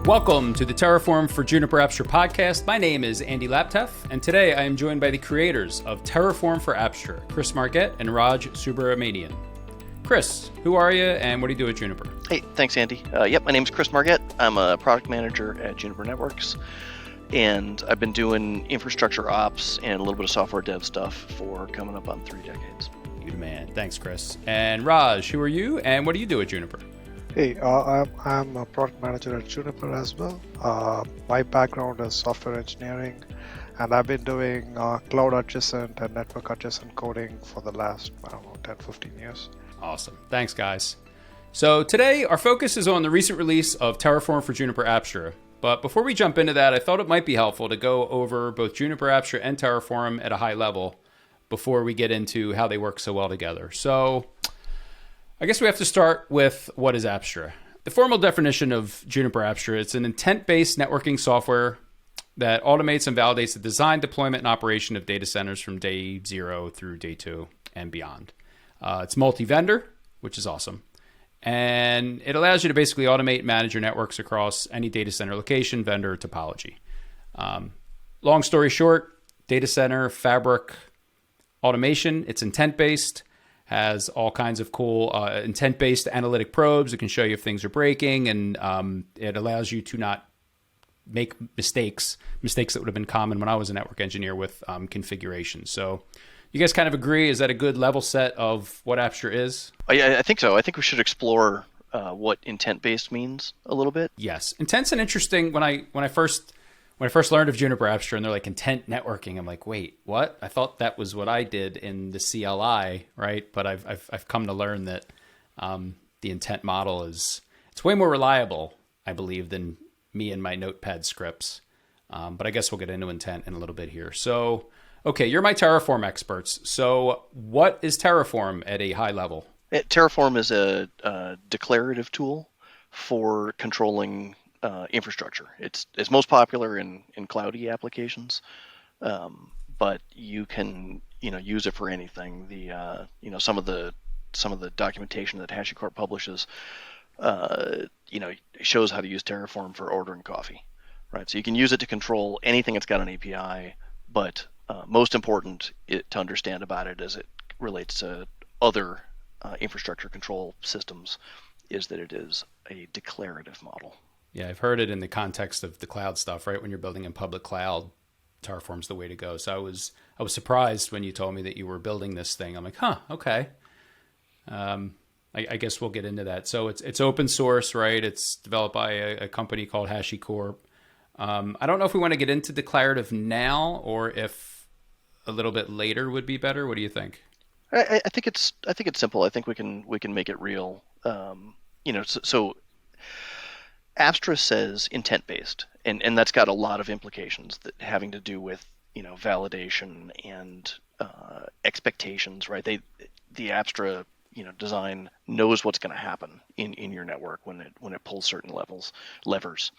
Welcome to the Terraform for Juniper Apstra podcast. My name is Andy Laptev, and today I am joined by the creators of Terraform for Apstra, Chris Marquette and Raj Subramanian. Chris, who are you and what do you do at Juniper? Hey, thanks, Andy. My name's Chris Marquette. I'm a product manager at Juniper Networks, and I've been doing infrastructure ops and a little bit of software dev stuff for coming up on 3 decades. You the man. Thanks, Chris. And Raj, who are you and what do you do at Juniper? Hey, I'm a product manager at Juniper as well. My background is software engineering, and I've been doing cloud adjacent and network adjacent coding for the last, 10, 15 years. Awesome. Thanks, guys. So today, our focus is on the recent release of Terraform for Juniper Apstra. But before we jump into that, I thought it might be helpful to go over both Juniper Apstra and Terraform at a high level before we get into how they work so well together. So I guess we have to start with what is Apstra. The formal definition of Juniper Apstra, it's an intent-based networking software that automates and validates the design, deployment, and operation of data centers from day 0 through day 2 and beyond. It's multi-vendor, which is awesome. And it allows you to basically automate and manage your networks across any data center location, vendor, topology. Long story short, data center, fabric, automation, it's intent-based, has all kinds of cool intent-based analytic probes. It can show you if things are breaking, and it allows you to not make mistakes that would have been common when I was a network engineer with configuration. So you guys kind of agree? Is that a good level set of what Apstra is? I think so. I think we should explore what intent-based means a little bit. Yes. Intent's an interesting, when I first learned of Juniper Apstra and they're like intent networking, I'm like, wait, what? I thought that was what I did in the CLI, right? But I've come to learn that the intent model it's way more reliable, I believe, than me and my Notepad scripts. But I guess we'll get into intent in a little bit here. So, okay, you're my Terraform experts. So what is Terraform at a high level? Terraform is a declarative tool for controlling infrastructure. It's most popular in cloudy applications, but you can use it for anything. Some of the documentation that HashiCorp publishes shows how to use Terraform for ordering coffee, right? So you can use it to control anything that's got an API, but most important to understand about it as it relates to other infrastructure control systems is that it is a declarative model. Yeah, I've heard it in the context of the cloud stuff, right? When you're building in public cloud, Terraform's the way to go. So I was surprised when you told me that you were building this thing. I'm like, okay. I guess we'll get into that. So it's open source, right? It's developed by a company called HashiCorp. I don't know if we want to get into declarative now or if a little bit later would be better. What do you think? I think it's simple. I think we can make it real. So Apstra says intent-based, and that's got a lot of implications that having to do with validation and expectations, right? The Apstra design knows what's going to happen in your network when it pulls certain levers.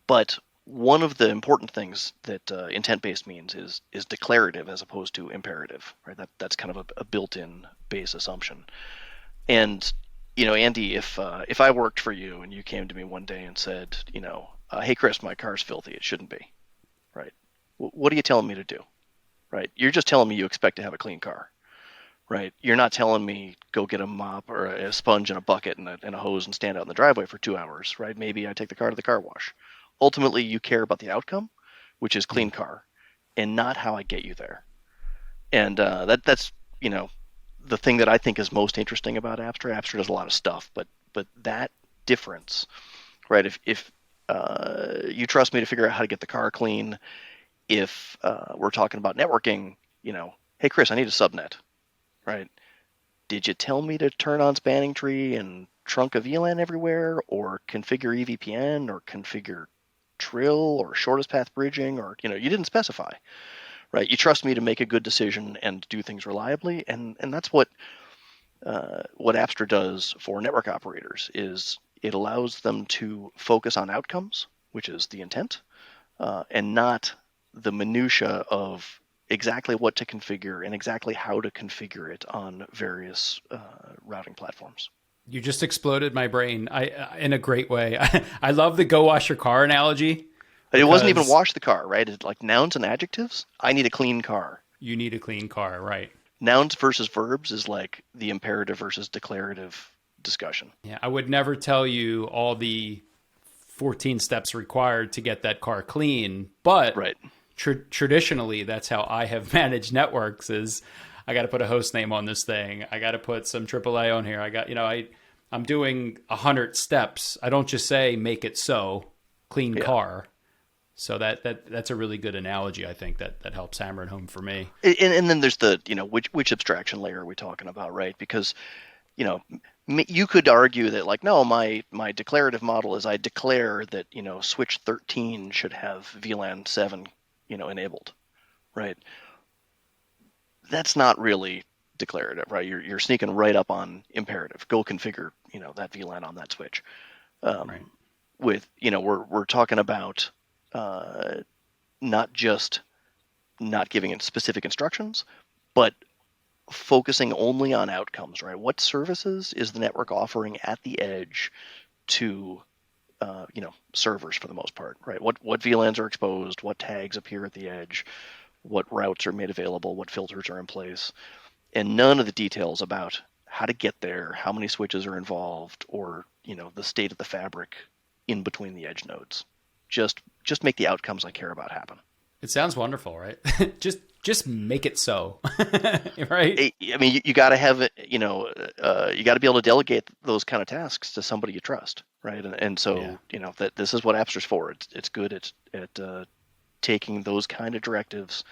But one of the important things that intent-based means is declarative as opposed to imperative, right? That's kind of a built-in base assumption. And Andy, if I worked for you and you came to me one day and said, hey Chris, my car's filthy, it shouldn't be, right? What are you telling me to do, right? You're just telling me you expect to have a clean car, right? You're not telling me go get a mop or a sponge and a bucket and a hose and stand out in the driveway for 2 hours, right? Maybe I take the car to the car wash. Ultimately, you care about the outcome, which is clean car, and not how I get you there. And that's the thing that I think is most interesting about Apstra. Apstra does a lot of stuff, but that difference, right? If you trust me to figure out how to get the car clean, if we're talking about networking, hey Chris, I need a subnet, right? Did you tell me to turn on spanning tree and trunk a VLAN everywhere, or configure EVPN, or configure Trill, or shortest path bridging, or you didn't specify. Right, you trust me to make a good decision and do things reliably, and that's what Apstra does for network operators. Is it allows them to focus on outcomes, which is the intent, and not the minutia of exactly what to configure and exactly how to configure it on various routing platforms. You just exploded my brain. In a great way. I love the go wash your car analogy It wasn't even because wash the car, right? It's like nouns and adjectives. I need a clean car. you need a clean car, right? Nouns versus verbs is like the imperative versus declarative discussion. Yeah, I would never tell you all the 14 steps required to get that car clean, but Right. traditionally that's how I have managed networks is I got to put a host name on this thing. I got to put some AAA on here. I got, I'm doing 100 steps. I don't just say make it so clean Yeah. car. So that's a really good analogy. I think that helps hammer it home for me. And then there's the, which abstraction layer are we talking about, right? Because, you could argue that like, no, my declarative model is I declare that, switch 13 should have VLAN 7, enabled, right? That's not really declarative, right? You're sneaking right up on imperative. Go configure, that VLAN on that switch. Right. With, we're talking about not just not giving it specific instructions, but focusing only on outcomes, right? What services is the network offering at the edge to, servers for the most part, right? What VLANs are exposed, what tags appear at the edge, what routes are made available, what filters are in place, and none of the details about how to get there, how many switches are involved, or, the state of the fabric in between the edge nodes. Just make the outcomes I care about happen. It sounds wonderful, right? just make it so, right? I mean, you got to have it. You got to be able to delegate those kind of tasks to somebody you trust, right? And so Yeah. that this is what Apstra's for. It's good at taking those kind of directives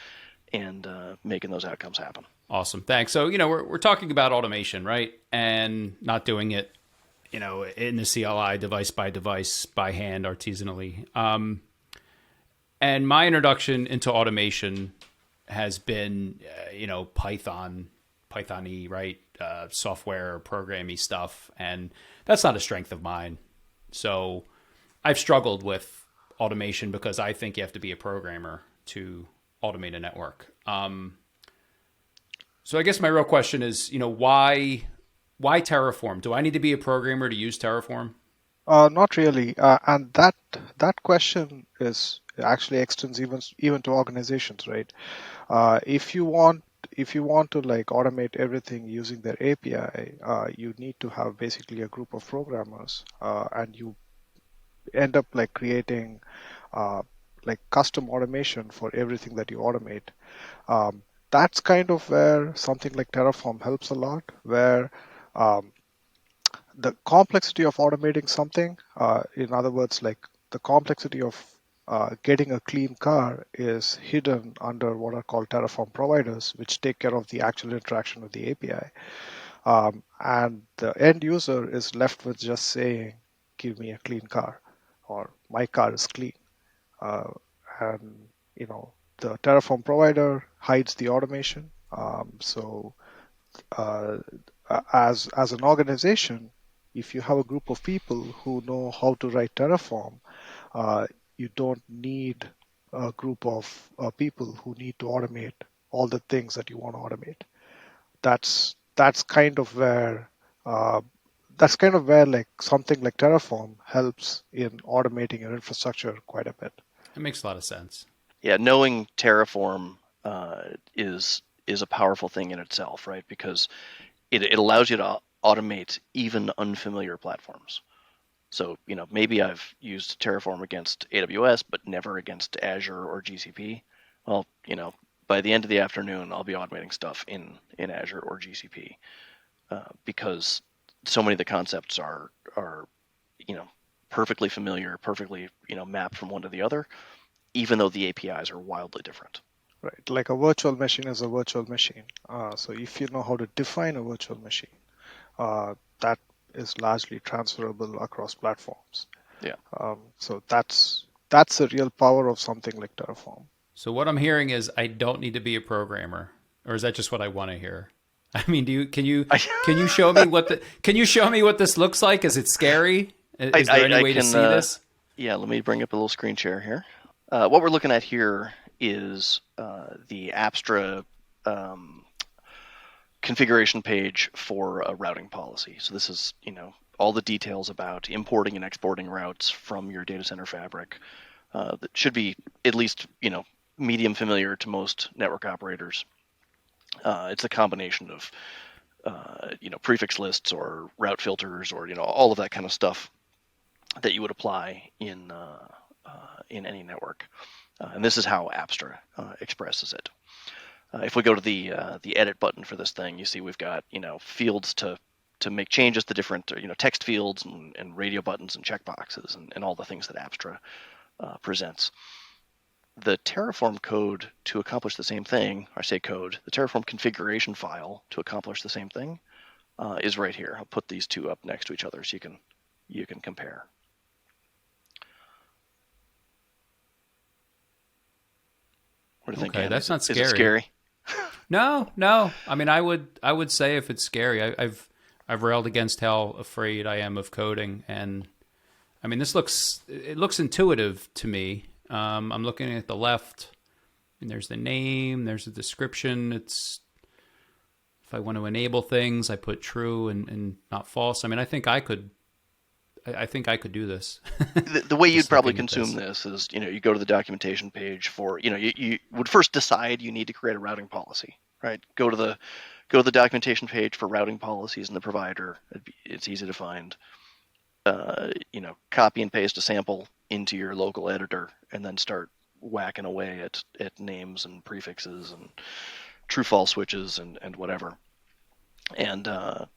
and making those outcomes happen. Awesome. Thanks. So, we're talking about automation, right? And not doing it, in the CLI device by hand artisanally. And my introduction into automation has been, Python-y, right? Software, programmy stuff. And that's not a strength of mine. So I've struggled with automation because I think you have to be a programmer to automate a network. So I guess my real question is, why Terraform? Do I need to be a programmer to use Terraform? Not really, and that question is actually extends even to organizations, right? If you want to like automate everything using their API, you need to have basically a group of programmers, and you end up like creating like custom automation for everything that you automate. That's kind of where something like Terraform helps a lot, where the complexity of automating something, in other words, like the complexity of getting a clean car is hidden under what are called Terraform providers, which take care of the actual interaction with the API. And the end user is left with just saying, give me a clean car, or my car is clean. And, the Terraform provider hides the automation. So as an organization, if you have a group of people who know how to write Terraform, you don't need a group of people who need to automate all the things that you want to automate. That's kind of where like something like Terraform helps in automating your infrastructure quite a bit. It makes a lot of sense. Yeah, knowing Terraform is a powerful thing in itself, right? Because it allows you to automate even unfamiliar platforms. So, maybe I've used Terraform against AWS, but never against Azure or GCP. Well, by the end of the afternoon, I'll be automating stuff in Azure or GCP because so many of the concepts are perfectly familiar, perfectly mapped from one to the other, even though the APIs are wildly different. Right, like a virtual machine is a virtual machine. So if you know how to define a virtual machine, that is largely transferable across platforms. Yeah. So that's the real power of something like Terraform. So what I'm hearing is I don't need to be a programmer, or is that just what I want to hear? I mean, can you show me what this looks like? Is it scary? Is there any way to see this? Yeah, let me bring up a little screen share here. What we're looking at here is the Apstra configuration page for a routing policy. So this is, all the details about importing and exporting routes from your data center fabric that should be at least, medium familiar to most network operators. It's a combination of, prefix lists or route filters or, all of that kind of stuff that you would apply in any network. And this is how Apstra expresses it. If we go to the edit button for this thing, you see we've got fields to make changes to different text fields and radio buttons and checkboxes and all the things that Apstra presents. The Terraform code to accomplish the same thing, I say code, the Terraform configuration file to accomplish the same thing is right here. I'll put these two up next to each other so you can compare. What do you think? Okay, that's not scary. Is it scary? No. I mean, I would say if it's scary, I've railed against how afraid I am of coding, and I mean, it looks intuitive to me. I'm looking at the left, and there's the name, there's the description. It's if I want to enable things, I put true and not false. I mean, I think I could do this. The way you'd probably consume this is, you go to the documentation page for, you would first decide you need to create a routing policy, right? Go to the documentation page for routing policies in the provider. It's easy to find. Copy and paste a sample into your local editor, and then start whacking away at names and prefixes and true-false switches and whatever. And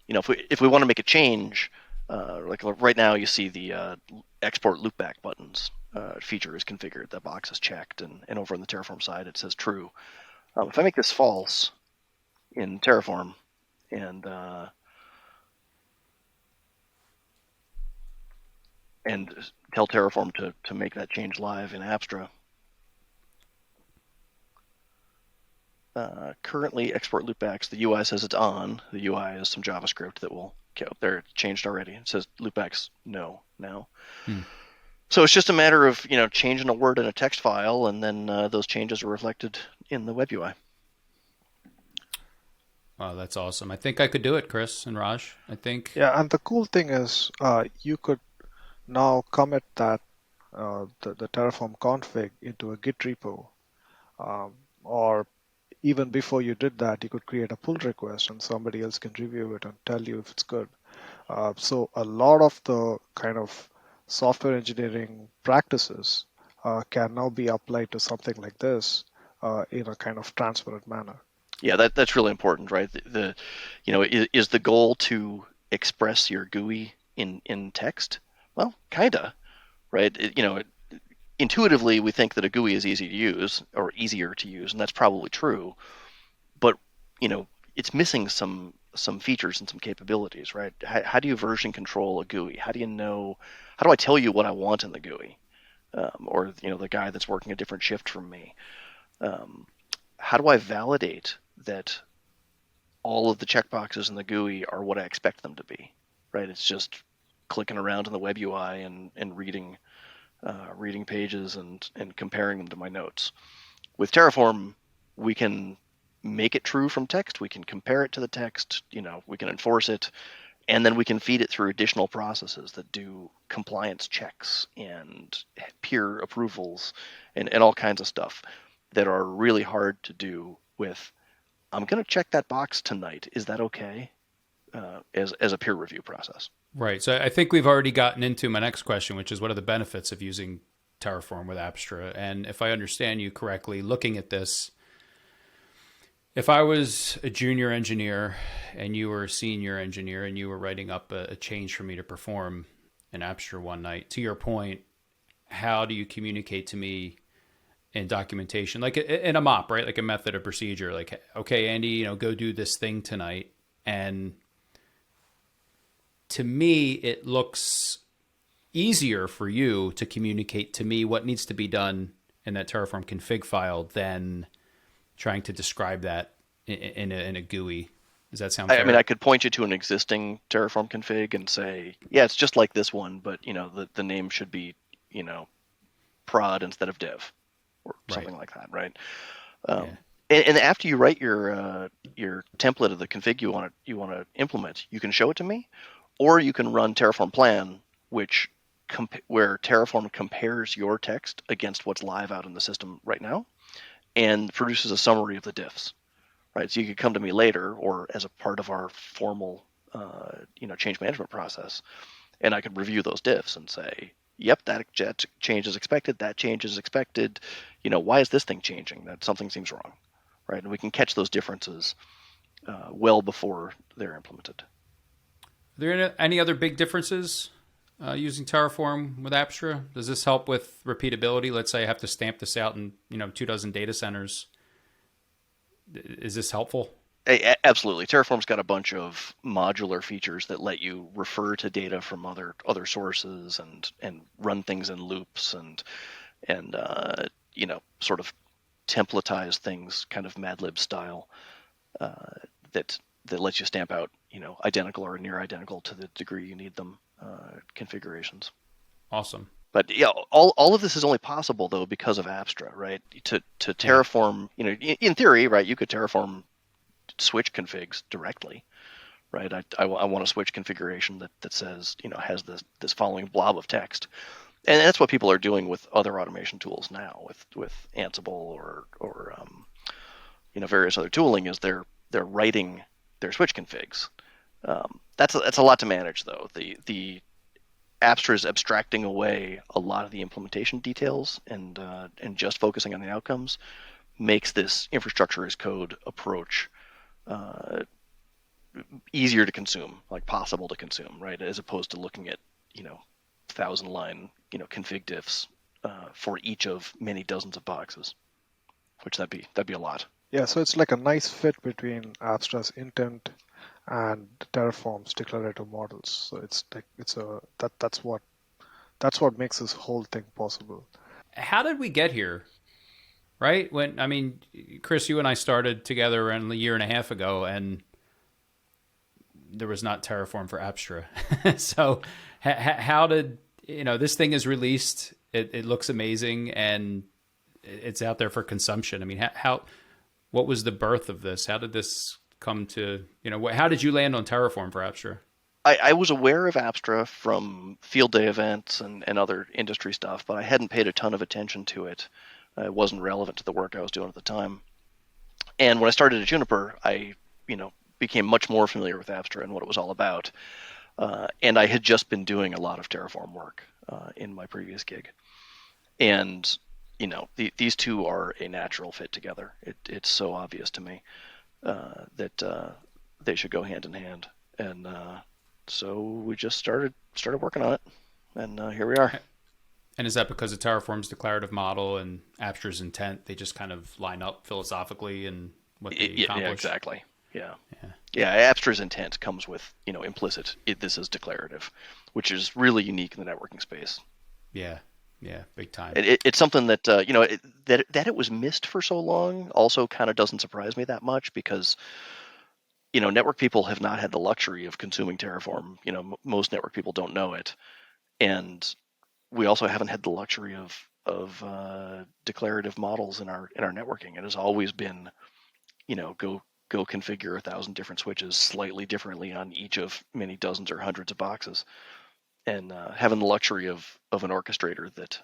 if we want to make a change. Like right now, you see the export loopback buttons feature is configured. That box is checked, and over on the Terraform side, it says true. If I make this false in Terraform and tell Terraform to make that change live in Apstra, currently export loopbacks, the UI says it's on. The UI is some JavaScript that will get up there. It's changed already. It says loopbacks no now. So it's just a matter of changing a word in a text file, and then those changes are reflected in the web UI. Wow, that's awesome. I think I could do it, Chris and Raj. I think. Yeah, and the cool thing is you could now commit that the Terraform config into a Git repo, or even before you did that, you could create a pull request and somebody else can review it and tell you if it's good. So a lot of the kind of software engineering practices can now be applied to something like this in a kind of transparent manner. Yeah, that's really important, right? Is the goal to express your GUI in text? Well, kinda, right? Intuitively, we think that a GUI is easy to use or easier to use, and that's probably true. But it's missing some features and some capabilities, right? How do you version control a GUI? How do I tell you what I want in the GUI, or the guy that's working a different shift from me? How do I validate that all of the checkboxes in the GUI are what I expect them to be? Right? It's just clicking around in the web UI and reading pages and comparing them to my notes. With Terraform, we can make it true from text. We can compare it to the text. We can enforce it, and then we can feed it through additional processes that do compliance checks and peer approvals and all kinds of stuff that are really hard to do with, I'm going to check that box tonight. Is that okay? As a peer review process. Right. So I think we've already gotten into my next question, which is what are the benefits of using Terraform with Apstra? And if I understand you correctly, looking at this, if I was a junior engineer and you were a senior engineer and you were writing up a change for me to perform in Apstra one night, to your point, how do you communicate to me in documentation, like in a MOP, right? Like a method of procedure, like, okay, Andy, go do this thing tonight. And to me, it looks easier for you to communicate to me what needs to be done in that Terraform config file than trying to describe that in a GUI. Does that sound fair? I mean, I could point you to an existing Terraform config and say, yeah, it's just like this one, but the name should be, prod instead of dev or something like that, right? And after you write your template of the config you want to implement, you can show it to me, or you can run Terraform plan, which where Terraform compares your text against what's live out in the system right now, and produces a summary of the diffs. Right, so you could come to me later, or as a part of our formal, change management process, and I could review those diffs and say, yep, that change is expected. That change is expected. Why is this thing changing? That something seems wrong, right? And we can catch those differences well before they're implemented. Are there any other big differences using Terraform with Apstra? Does this help with repeatability? Let's say I have to stamp this out in 24 data centers. Is this helpful? Absolutely. Terraform's got a bunch of modular features that let you refer to data from other sources and run things in loops and sort of templatize things, kind of Mad Lib style, that lets you stamp out identical or near identical to the degree you need them configurations. Awesome. But yeah, all of this is only possible though because of Apstra, right? To terraform, in theory, right? You could terraform switch configs directly, right? I want a switch configuration that says has this following blob of text, and that's what people are doing with other automation tools now, with Ansible or various other tooling. Is they're writing their switch configs. That's a lot to manage though. The Apstra is abstracting away a lot of the implementation details and just focusing on the outcomes makes this infrastructure as code approach easier to consume, like possible to consume, right? As opposed to looking at 1,000-line config diffs for each of many dozens of boxes, which that'd be a lot. Yeah, so it's like a nice fit between Apstra's intent and Terraform's declarative models. So that's what makes this whole thing possible. How did we get here? Right? Chris, you and I started together around a year and a half ago, and there was not Terraform for Apstra. So how did, this thing is released, it looks amazing, and it's out there for consumption. What was the birth of this? How did this come to, how did you land on Terraform for Apstra? I was aware of Apstra from field day events and other industry stuff, but I hadn't paid a ton of attention to it. It wasn't relevant to the work I was doing at the time. And when I started at Juniper, I, became much more familiar with Apstra and what it was all about. And I had just been doing a lot of Terraform work in my previous gig. And, these two are a natural fit together. It's so obvious to me that they should go hand in hand. And so we just started working on it. And here we are. And is that because of Terraform's declarative model and Apstra's intent? They just kind of line up philosophically and what they accomplish? Yeah, exactly. Yeah. Apstra's intent comes with, implicit, this is declarative, which is really unique in the networking space. Yeah, big time. It's something that, that it was missed for so long also kind of doesn't surprise me that much because, network people have not had the luxury of consuming Terraform. Most network people don't know it. And we also haven't had the luxury of declarative models in our networking. It has always been, go configure 1,000 different switches slightly differently on each of many dozens or hundreds of boxes, and having the luxury of an orchestrator that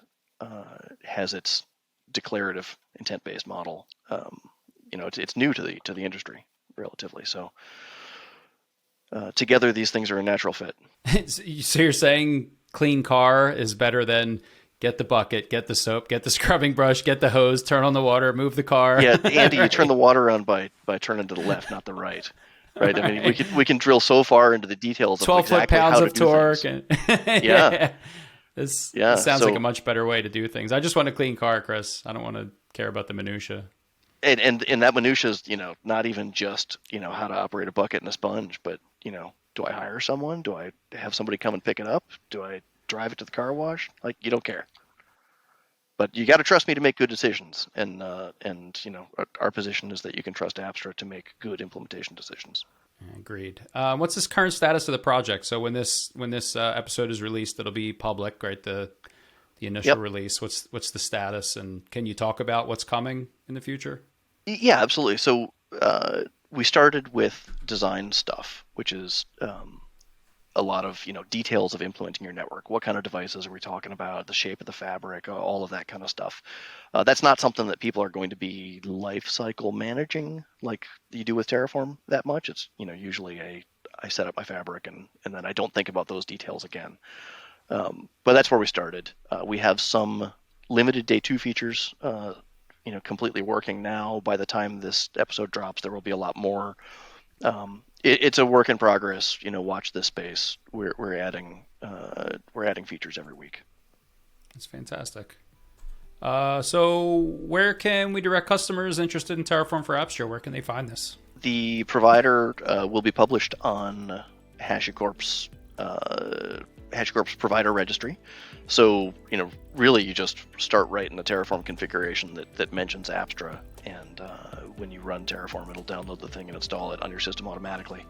has its declarative intent-based model. It's new to the industry relatively. So together, these things are a natural fit. So you're saying clean car is better than get the bucket, get the soap, get the scrubbing brush, get the hose, turn on the water, move the car. Yeah, Andy, you turn the water on by turning to the left, not the right. Right. I mean, we can drill so far into the details of 12 exactly foot-pounds how to of do torque. things. And Yeah. This sounds like a much better way to do things. I just want a clean car, Chris. I don't want to care about the minutia. And that minutia is, not even just, how to operate a bucket and a sponge, but, do I hire someone? Do I have somebody come and pick it up? Do I drive it to the car wash? Like, you don't care. But you got to trust me to make good decisions, and our position is that you can trust Apstra to make good implementation decisions. Agreed. What's this current status of the project? So when this episode is released, it'll be public, right? The initial release. What's the status, and can you talk about what's coming in the future? Yeah, absolutely. So we started with design stuff, which is a lot of details of implementing your network. What kind of devices are we talking about? The shape of the fabric, all of that kind of stuff. That's not something that people are going to be life cycle managing like you do with Terraform that much. It's usually I set up my fabric and then I don't think about those details again. But that's where we started. We have some limited day 2 features completely working now. By the time this episode drops, there will be a lot more. It's a work in progress. Watch this space. We're adding features every week. That's fantastic. So where can we direct customers interested in Terraform for Apstra? Where can they find this? The provider will be published on HashiCorp's provider registry. So really, you just start right in the Terraform configuration that mentions Apstra, and when you run Terraform, it'll download the thing and install it on your system automatically.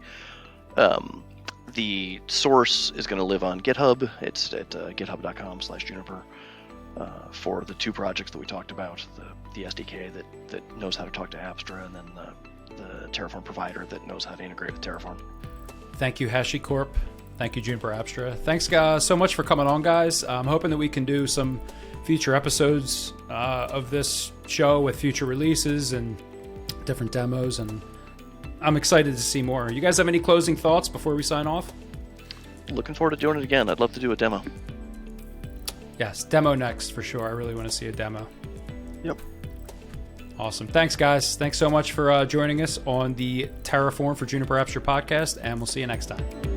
The source is going to live on GitHub. It's at github.com/Juniper for the 2 projects that we talked about, the SDK that knows how to talk to Apstra, and then the Terraform provider that knows how to integrate with Terraform. Thank you, HashiCorp. Thank you, Juniper Apstra. Thanks, guys, so much for coming on, guys. I'm hoping that we can do some future episodes of this show with future releases and different demos, and I'm excited to see more. You guys have any closing thoughts before we sign off? Looking forward to doing it again. I'd love to do a demo. Yes, demo next for sure. I really want to see a demo. Yep. Awesome. Thanks, guys. Thanks so much for joining us on the Terraform for Juniper Apstra podcast, and we'll see you next time.